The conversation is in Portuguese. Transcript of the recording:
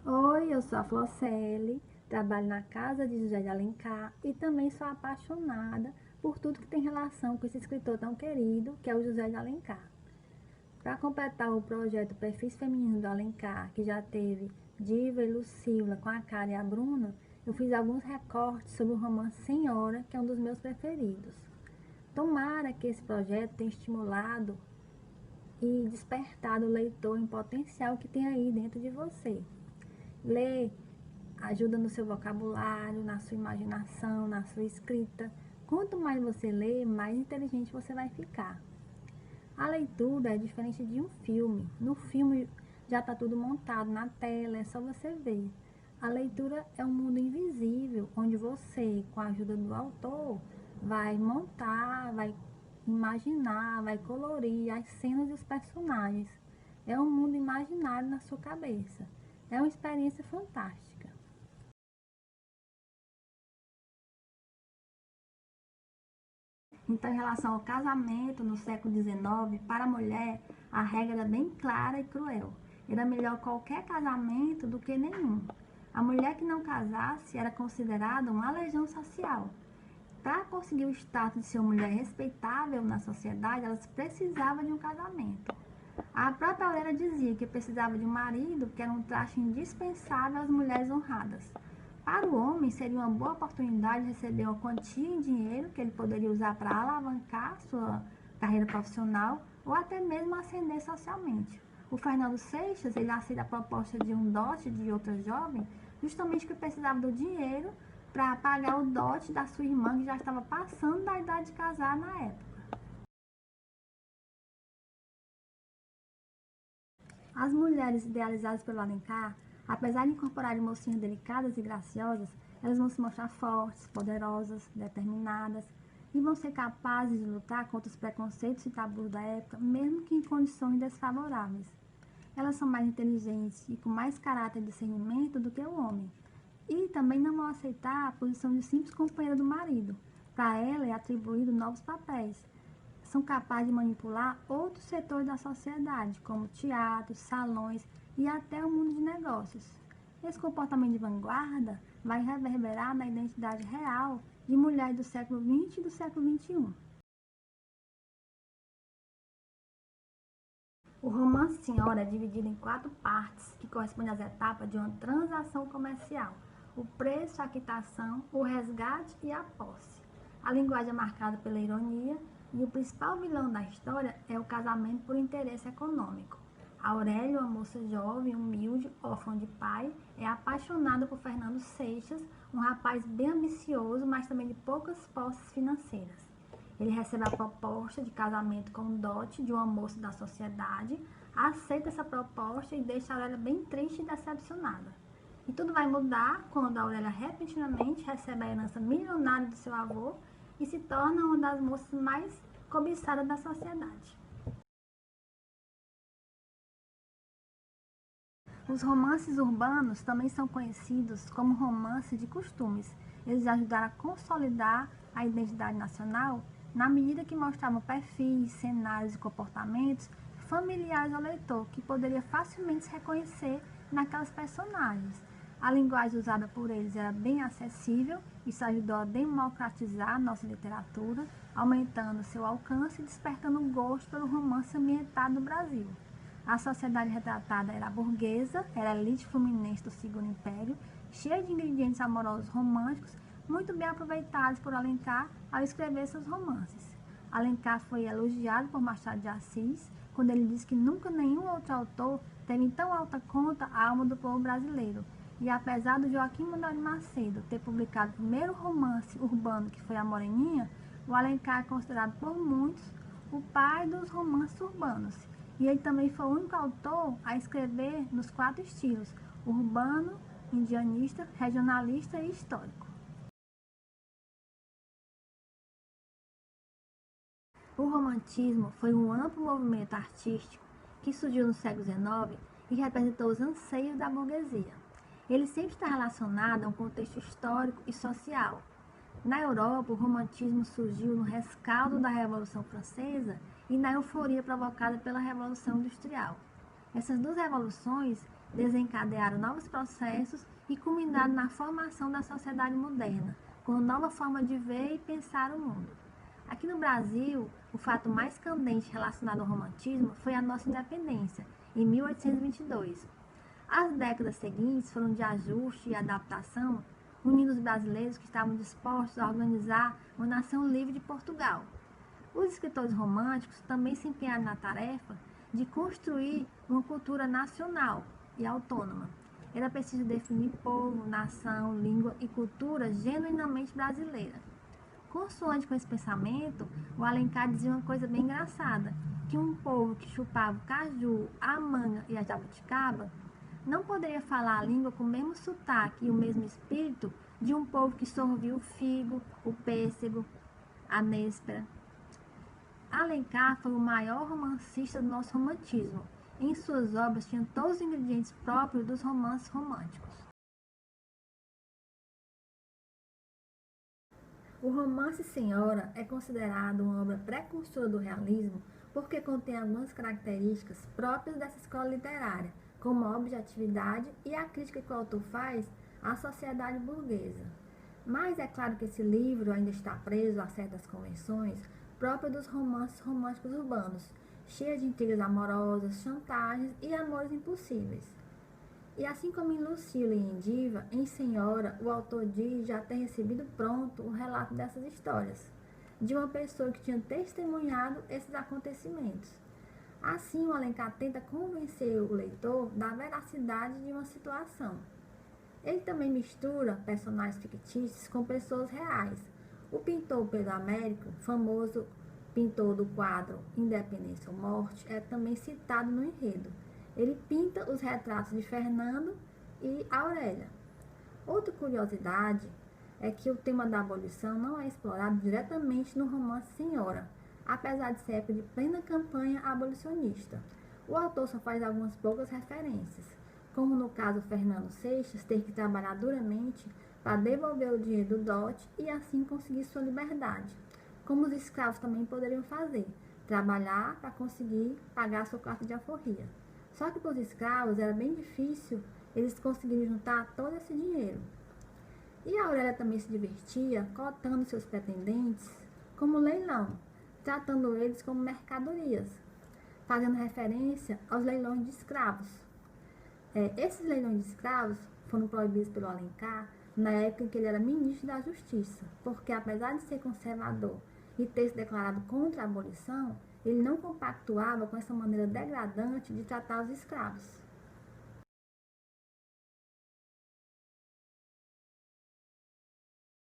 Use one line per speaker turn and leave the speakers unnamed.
Oi, eu sou a Flocele, trabalho na casa de José de Alencar e também sou apaixonada por tudo que tem relação com esse escritor tão querido, que é o José de Alencar. Para completar o projeto Perfis Femininos do Alencar, que já teve Diva e Lucila com a Cara e a Bruna, eu fiz alguns recortes sobre o romance Senhora, que é um dos meus preferidos. Tomara que esse projeto tenha estimulado e despertado o leitor em potencial que tem aí dentro de você. Ler ajuda no seu vocabulário, na sua imaginação, na sua escrita. Quanto mais você lê, mais inteligente você vai ficar. A leitura é diferente de um filme. No filme já está tudo montado na tela, é só você ver. A leitura é um mundo invisível, onde você, com a ajuda do autor, vai montar, vai imaginar, vai colorir as cenas dos personagens. É um mundo imaginário na sua cabeça. É uma experiência fantástica. Então, em relação ao casamento no século XIX, para a mulher, a regra era bem clara e cruel. Era melhor qualquer casamento do que nenhum. A mulher que não casasse era considerada uma aleijão social. Para conseguir o status de ser uma mulher respeitável na sociedade, elas precisavam de um casamento. A própria Aurélia dizia que precisava de um marido, que era um traje indispensável às mulheres honradas. Para o homem, seria uma boa oportunidade de receber uma quantia em dinheiro que ele poderia usar para alavancar sua carreira profissional ou até mesmo ascender socialmente. O Fernando Seixas, ele aceita a proposta de um dote de outra jovem, justamente porque precisava do dinheiro para pagar o dote da sua irmã, que já estava passando da idade de casar na época. As mulheres idealizadas pelo Alencar, apesar de incorporarem mocinhas delicadas e graciosas, elas vão se mostrar fortes, poderosas, determinadas e vão ser capazes de lutar contra os preconceitos e tabus da época, mesmo que em condições desfavoráveis. Elas são mais inteligentes e com mais caráter e discernimento do que o homem. E também não vão aceitar a posição de simples companheira do marido. Para ela é atribuído novos papéis, são capazes de manipular outros setores da sociedade, como teatros, salões e até o mundo de negócios. Esse comportamento de vanguarda vai reverberar na identidade real de mulheres do século XX e do século XXI. O romance Senhora é dividido em 4 partes, que correspondem às etapas de uma transação comercial: o preço, a quitação, o resgate e a posse. A linguagem é marcada pela ironia e o principal vilão da história é o casamento por interesse econômico. Aurélia, uma moça jovem, humilde, órfã de pai, é apaixonada por Fernando Seixas, um rapaz bem ambicioso, mas também de poucas posses financeiras. Ele recebe a proposta de casamento com o dote de uma moça da sociedade, aceita essa proposta e deixa a Aurélia bem triste e decepcionada. E tudo vai mudar quando a Aurélia repentinamente recebe a herança milionária do seu avô e se torna uma das moças mais cobiçadas da sociedade. Os romances urbanos também são conhecidos como romances de costumes. Eles ajudaram a consolidar a identidade nacional na medida que mostravam perfis, cenários e comportamentos familiares ao leitor, que poderia facilmente se reconhecer naquelas personagens. A linguagem usada por eles era bem acessível, isso ajudou a democratizar a nossa literatura, aumentando seu alcance e despertando o gosto pelo romance ambientado no Brasil. A sociedade retratada era burguesa, era a elite fluminense do Segundo Império, cheia de ingredientes amorosos românticos, muito bem aproveitados por Alencar ao escrever seus romances. Alencar foi elogiado por Machado de Assis, quando ele disse que nunca nenhum outro autor teve em tão alta conta a alma do povo brasileiro. E apesar do Joaquim Manuel de Macedo ter publicado o primeiro romance urbano, que foi A Moreninha, o Alencar é considerado por muitos o pai dos romances urbanos. E ele também foi o único autor a escrever nos 4 estilos: urbano, indianista, regionalista e histórico. O romantismo foi um amplo movimento artístico que surgiu no século XIX e representou os anseios da burguesia. Ele sempre está relacionado a um contexto histórico e social. Na Europa, o romantismo surgiu no rescaldo da Revolução Francesa e na euforia provocada pela Revolução Industrial. Essas duas revoluções desencadearam novos processos e culminaram na formação da sociedade moderna, com uma nova forma de ver e pensar o mundo. Aqui no Brasil, o fato mais candente relacionado ao romantismo foi a nossa independência, em 1822. As décadas seguintes foram de ajuste e adaptação, unindo os brasileiros que estavam dispostos a organizar uma nação livre de Portugal. Os escritores românticos também se empenharam na tarefa de construir uma cultura nacional e autônoma. Era preciso definir povo, nação, língua e cultura genuinamente brasileira. Consoante com esse pensamento, o Alencar dizia uma coisa bem engraçada, que um povo que chupava o caju, a manga e a jabuticaba não poderia falar a língua com o mesmo sotaque e o mesmo espírito de um povo que sorvia o figo, o pêssego, a néspera. Alencar foi o maior romancista do nosso romantismo. Em suas obras tinham todos os ingredientes próprios dos romances românticos. O romance Senhora é considerado uma obra precursora do realismo porque contém algumas características próprias dessa escola literária, como a objetividade e a crítica que o autor faz à sociedade burguesa. Mas é claro que esse livro ainda está preso a certas convenções próprias dos romances românticos urbanos, cheias de intrigas amorosas, chantagens e amores impossíveis. E assim como em Lucília e em Diva, em Senhora, o autor diz já ter recebido pronto o relato dessas histórias, de uma pessoa que tinha testemunhado esses acontecimentos. Assim, o Alencar tenta convencer o leitor da veracidade de uma situação. Ele também mistura personagens fictícios com pessoas reais. O pintor Pedro Américo, famoso pintor do quadro Independência ou Morte, é também citado no enredo. Ele pinta os retratos de Fernando e Aurélia. Outra curiosidade é que o tema da abolição não é explorado diretamente no romance Senhora, apesar de ser época de plena campanha abolicionista. O autor só faz algumas poucas referências, como no caso Fernando Seixas ter que trabalhar duramente para devolver o dinheiro do dote e assim conseguir sua liberdade, como os escravos também poderiam fazer, trabalhar para conseguir pagar sua carta de alforria. Só que para os escravos era bem difícil eles conseguirem juntar todo esse dinheiro. E a Aurélia também se divertia cotando seus pretendentes como leilão, tratando eles como mercadorias, fazendo referência aos leilões de escravos. Esses leilões de escravos foram proibidos pelo Alencar na época em que ele era ministro da Justiça, porque apesar de ser conservador e ter se declarado contra a abolição, ele não compactuava com essa maneira degradante de tratar os escravos.